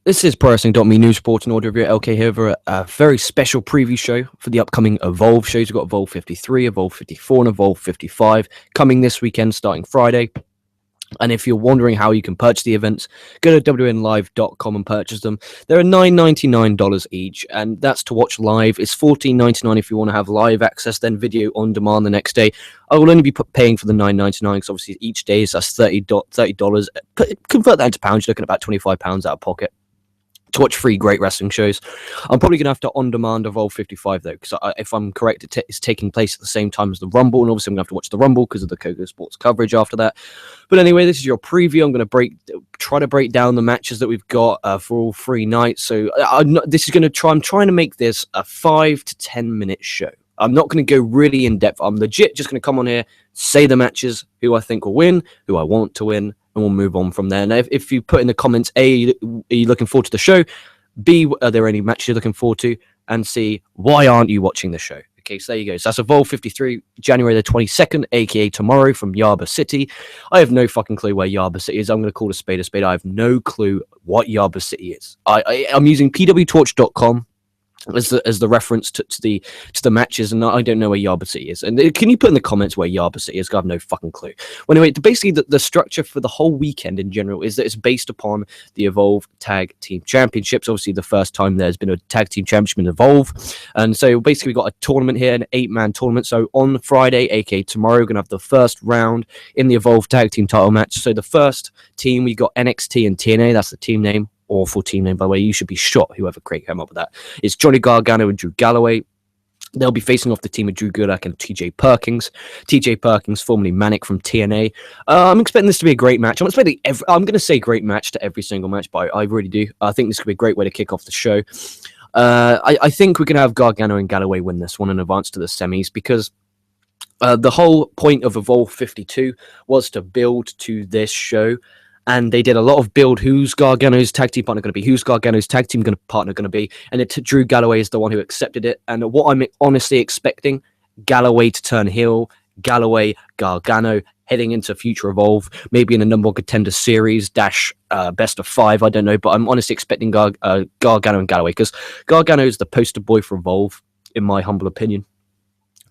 This is Pro Wrestling.me news report and audio review. LK here for a very special preview show for the upcoming Evolve shows. We've got Evolve 53, Evolve 54, and Evolve 55 coming this weekend starting Friday. And if you're wondering how you can purchase the events, go to WNLive.com and purchase them. They're $9.99 each, and that's to watch live. It's $14.99 if you want to have live access, then video on demand the next day. I will only be paying for the $9.99 because obviously each day is that's $30. Convert that into pounds, you're looking at about £25 out of pocket to watch 3 great wrestling shows. I'm probably going to have to on-demand Evolve 55, though, because if I'm correct, it's taking place at the same time as the Rumble, and obviously I'm going to have to watch the Rumble because of the KocoSports coverage after that. But anyway, this is your preview. I'm going to try to break down the matches that we've got for all 3 nights. So I'm trying to make this a 5 to 10 minute show. I'm not going to go really in depth. I'm legit just going to come on here, say the matches, who I think will win, who I want to win, and we'll move on from there. And if you put in the comments, A, are you looking forward to the show? B, are there any matches you're looking forward to? And C, why aren't you watching the show? Okay, so there you go. So that's Evolve 53, January the 22nd, aka tomorrow, from Yarba City. I have no fucking clue where Yarba City is. I'm going to call a spade a spade. I have no clue what Yarba City is. I'm using pwtorch.com as the reference to the matches, and I don't know where Yarba City is. And can you put in the comments where Yarba City is? I have no fucking clue. Well, anyway, basically the structure for the whole weekend in general is that it's based upon the Evolve Tag Team Championships. Obviously, the first time there's been a Tag Team Championship in Evolve, and so basically we've got a tournament here, an 8-man tournament. So on Friday, aka tomorrow, we're gonna have the first round in the Evolve Tag Team title match. So the first team, we got NXT and TNA. That's the team name. Awful team name, by the way. You should be shot, whoever came up with that. It's Johnny Gargano and Drew Galloway. They'll be facing off the team of Drew Gulak and TJ Perkins. TJ Perkins, formerly Manic from TNA. I'm expecting this to be a great match. I'm going to say great match to every single match, but I really do. I think this could be a great way to kick off the show. I think we're going to have Gargano and Galloway win this one and advance to the semis, because the whole point of Evolve 52 was to build to this show. And they did a lot of build. Who's Gargano's tag team partner going to be? Who's Gargano's tag team partner going to be? And Drew Galloway is the one who accepted it. And what I'm honestly expecting, Galloway to turn heel, Galloway, Gargano, heading into future Evolve, maybe in a number 1 contender series, best of 5, I don't know. But I'm honestly expecting Gargano and Galloway, because Gargano is the poster boy for Evolve, in my humble opinion.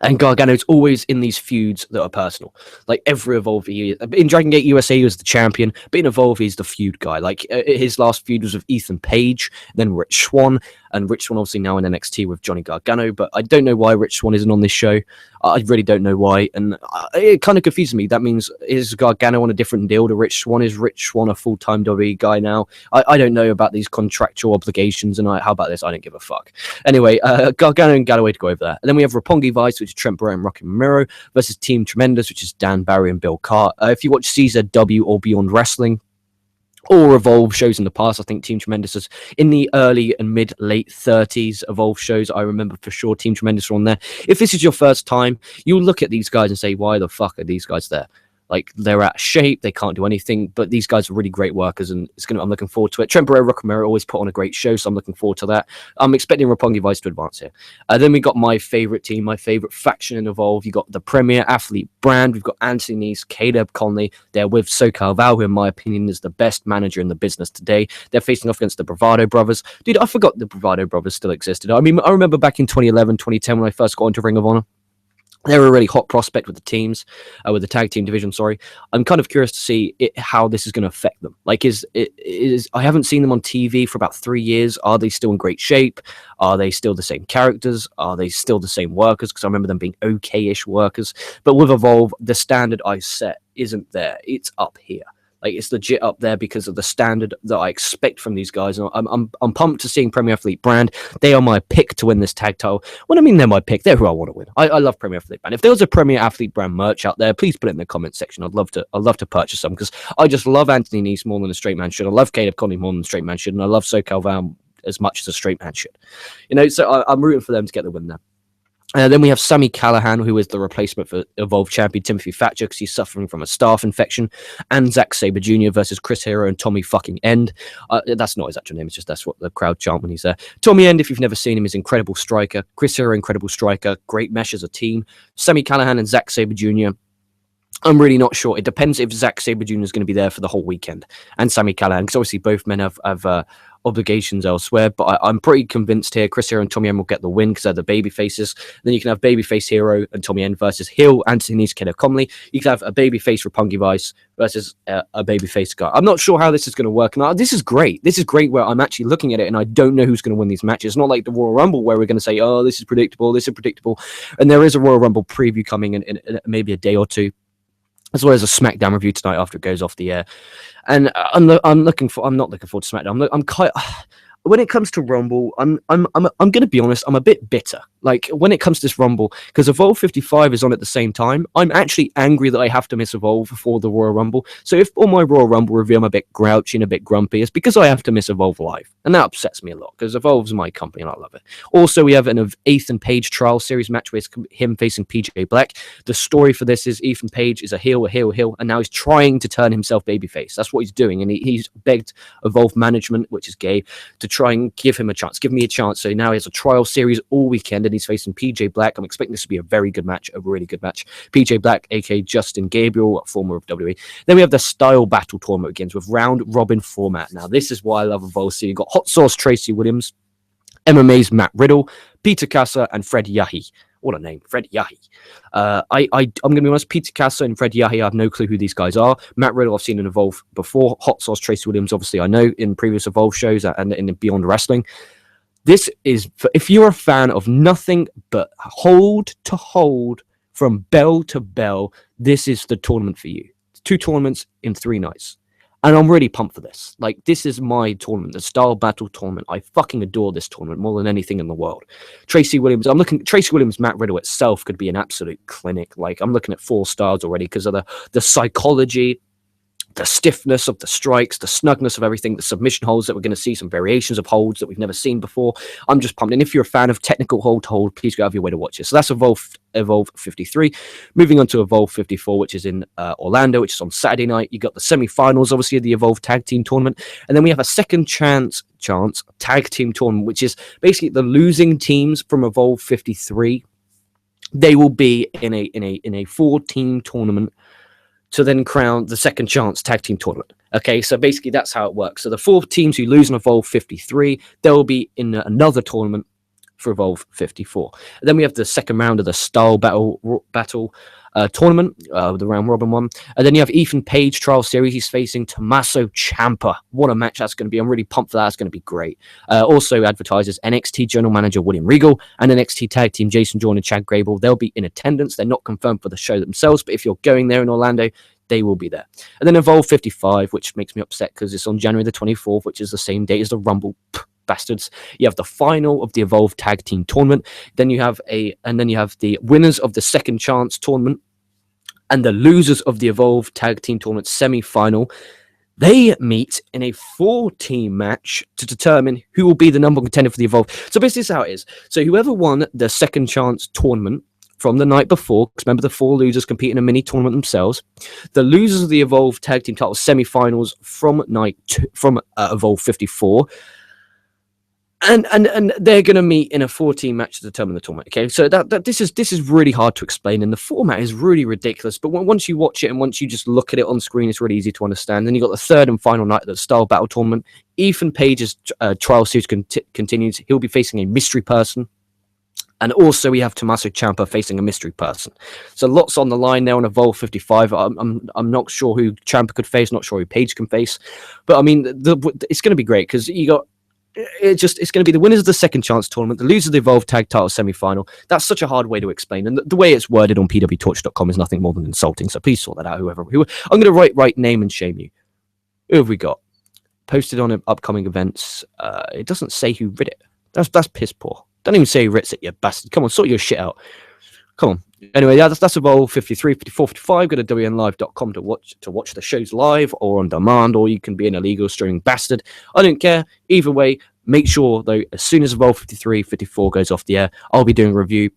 And Gargano's always in these feuds that are personal. Like every Evolve, in Dragon Gate USA, he was the champion, but in Evolve, he's the feud guy. Like his last feud was with Ethan Page, then Rich Swann, and Rich Swann obviously now in NXT with Johnny Gargano. But I don't know why Rich Swann isn't on this show. I really don't know why, and it kind of confuses me. That means, is Gargano on a different deal to Rich Swann? Is Rich Swann a full-time WWE guy now? I don't know about these contractual obligations, and how about this? I don't give a fuck. Anyway, Gargano and Galloway to go over that. And then we have Roppongi Vice, which is Trent Barrett and Rocky Romero, versus Team Tremendous, which is Dan Barry and Bill Cart. If you watch CZW or Beyond Wrestling, or Evolve shows in the past, I think Team Tremendous is in the early and late 30s Evolve shows. I remember for sure Team Tremendous are on there. If this is your first time, you'll look at these guys and say, why the fuck are these guys there? Like, they're out of shape, they can't do anything, but these guys are really great workers, and I'm looking forward to it. Trent Barrett, Rocky Romero always put on a great show, so I'm looking forward to that. I'm expecting Roppongi Vice to advance here. Then we got my favorite team, my favorite faction in Evolve. You got the Premier Athlete brand. We've got Anthony Nese, Caleb Conley. They're with SoCal Val, who in my opinion is the best manager in the business today. They're facing off against the Bravado Brothers. Dude, I forgot the Bravado Brothers still existed. I mean, I remember back in 2011, 2010 when I first got into Ring of Honor. They're a really hot prospect with the teams, with the tag team division. Sorry, I'm kind of curious to see how this is going to affect them. Like, I haven't seen them on TV for about 3 years. Are they still in great shape? Are they still the same characters? Are they still the same workers? Because I remember them being okay-ish workers. But with Evolve, the standard I set isn't there. It's up here. Like, it's legit up there because of the standard that I expect from these guys. And I'm pumped to seeing Premier Athlete brand. They are my pick to win this tag title. When I mean they're my pick, they're who I want to win. I love Premier Athlete brand. If there was a Premier Athlete brand merch out there, please put it in the comment section. I'd love to purchase some, because I just love Anthony Nese more than a straight man should. I love Caleb Conley more than a straight man should, and I love SoCal Val as much as a straight man should. So I'm rooting for them to get the win there. Then we have Sami Callihan, who is the replacement for Evolve champion Timothy Thatcher, because he's suffering from a staph infection, and Zack Sabre Jr. versus Chris Hero and Tommy fucking End. That's not his actual name, it's just that's what the crowd chant when he's there. Tommy End, if you've never seen him, is incredible striker. Chris Hero, incredible striker. Great mesh as a team. Sami Callihan and Zack Sabre Jr. I'm really not sure. It depends if Zack Sabre Jr. is going to be there for the whole weekend, and Sami Callihan, because obviously both men have obligations elsewhere. But I'm pretty convinced here Chris Hero and Tommy End will get the win because they're the baby faces. Then you can have babyface Hero and Tommy End versus heel Anthony Kenneth Comley. You can have a babyface Roppongi Vice versus a babyface guy. I'm not sure how this is going to work. And this is great. This is great where I'm actually looking at it and I don't know who's going to win these matches. It's not like the Royal Rumble where we're going to say, oh, this is predictable, this is predictable. And there is a Royal Rumble preview coming in maybe a day or two, as well as a SmackDown review tonight after it goes off the air. And I'm not looking forward to SmackDown. I'm quite. When it comes to Rumble, I'm going to be honest. I'm a bit bitter. Like when it comes to this Rumble, because Evolve 55 is on at the same time. I'm actually angry that I have to miss Evolve for the Royal Rumble. So if on my Royal Rumble review I'm a bit grouchy and a bit grumpy, it's because I have to miss Evolve live, and that upsets me a lot because Evolve's my company and I love it. Also, we have an Ethan Page trial series match with him facing PJ Black. The story for this is Ethan Page is a heel, and now he's trying to turn himself babyface. That's what he's doing, and he's begged Evolve management, which is gay, to try and give him a chance. Give me a chance. So now he has a trial series all weekend, and he's facing PJ Black. I'm expecting this to be a very good match, a really good match. PJ Black, aka Justin Gabriel, former of WWE. Then we have the Style Battle Tournament begins with round robin format. Now, this is why I love Evolve. So you've got Hot Sauce Tracy Williams, MMA's Matt Riddle, Peter Casa, and Fred Yahi. What a name, Fred Yahi. I'm going to be honest, Peter Casa and Fred Yahi, I have no clue who these guys are. Matt Riddle, I've seen in Evolve before. Hot Sauce Tracy Williams, obviously, I know in previous Evolve shows and in Beyond Wrestling. This is, if you're a fan of nothing but hold to hold from bell to bell, this is the tournament for you. 2 tournaments in 3 nights. And I'm really pumped for this. Like, this is my tournament, the Style Battle Tournament. I fucking adore this tournament more than anything in the world. Tracy Williams, Matt Riddle itself could be an absolute clinic. Like, I'm looking at 4 stars already because of the psychology, the stiffness of the strikes, the snugness of everything, the submission holds that we're going to see, some variations of holds that we've never seen before. I'm just pumped. And if you're a fan of technical hold to hold, please go out of your way to watch it. So that's Evolve 53. Moving on to Evolve 54, which is in Orlando, which is on Saturday night. You got the semi-finals, obviously, of the Evolve Tag Team Tournament. And then we have a second chance Tag Team Tournament, which is basically the losing teams from Evolve 53. They will be in a 4-team tournament to then crown the second chance tag team tournament. Okay, so basically that's how it works. So the 4 teams who lose in Evolve 53, they'll be in another tournament for Evolve 54. And then we have the second round of the Style Battle tournament, the round robin one. And then you have Ethan Page trial series. He's facing Tommaso Ciampa. What a match that's going to be. I'm really pumped for that. It's going to be great. Also advertises NXT General Manager William Regal and NXT Tag Team Jason Jordan and Chad Gable. They'll be in attendance. They're not confirmed for the show themselves, but if you're going there in Orlando, they will be there. And then Evolve 55, which makes me upset because it's on January the 24th, which is the same date as the Rumble. Bastards. You have the final of the Evolve Tag Team Tournament. Then you have the winners of the Second Chance Tournament and the losers of the Evolve Tag Team Tournament semi-final. They meet in a 4-team match to determine who will be the number 1 contender for the Evolve. So basically, this is how it is. So whoever won the Second Chance Tournament from the night before, because remember the 4 losers compete in a mini tournament themselves, the losers of the Evolve Tag Team title semi-finals from Evolve 54. And they're going to meet in a 4-team match to determine the tournament. Okay, so this is really hard to explain, and the format is really ridiculous. But once you watch it and once you just look at it on screen, it's really easy to understand. Then you got the third and final night of the Style Battle Tournament. Ethan Page's trial series continues. He'll be facing a mystery person, and also we have Tommaso Ciampa facing a mystery person. So lots on the line there on Evolve 55. I'm not sure who Ciampa could face, not sure who Page can face, but I mean it's going to be great because you got. It's going to be the winners of the Second Chance Tournament, the losers of the Evolve Tag Title semi-final. That's such a hard way to explain, and the way it's worded on pwtorch.com is nothing more than insulting. So please sort that out. Who I'm going to write name and shame you. Who have we got posted on upcoming events? It doesn't say who writ it. That's piss poor. Don't even say who writs it, you bastard. Come on, sort your shit out. Come on. Anyway, yeah, that's Evolve 53, 54, 55. Go to WNLive.com to watch the shows live or on demand, or you can be an illegal streaming bastard. I don't care. Either way, make sure, though, as soon as Evolve 53, 54 goes off the air, I'll be doing a review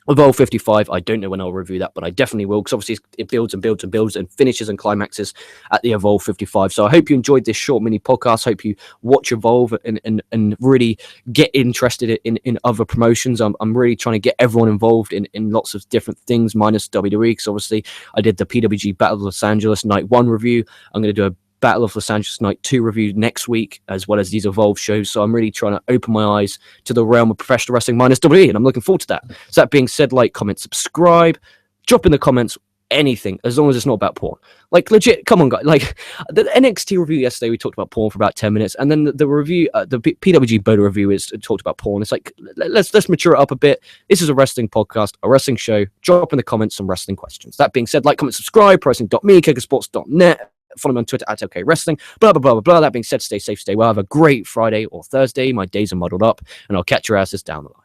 Evolve 55, I don't know when I'll review that, but I definitely will, because obviously it builds and builds and builds and finishes and climaxes at the Evolve 55. So I hope you enjoyed this short mini podcast. Hope you watch Evolve and really get interested in other promotions. I'm really trying to get everyone involved in lots of different things, minus WWE, because obviously I did the PWG Battle of Los Angeles Night 1 review. I'm going to do a Battle of Los Angeles Night 2 review next week, as well as these Evolve shows. So I'm really trying to open my eyes to the realm of professional wrestling minus WWE, and I'm looking forward to that. So that being said, like, comment, subscribe, drop in the comments anything, as long as it's not about porn. Like, legit, come on, guys. Like, the NXT review yesterday, we talked about porn for about 10 minutes, and then the review, the PWG Boda review is talked about porn. It's like, let's mature it up a bit. This is a wrestling podcast, a wrestling show. Drop in the comments some wrestling questions. That being said, like, comment, subscribe, pricing.me, KocoSports.net. Follow me on Twitter at OK Wrestling. Blah, blah, blah, blah, blah. That being said, stay safe, stay well. Have a great Friday or Thursday. My days are muddled up, and I'll catch your asses down the line.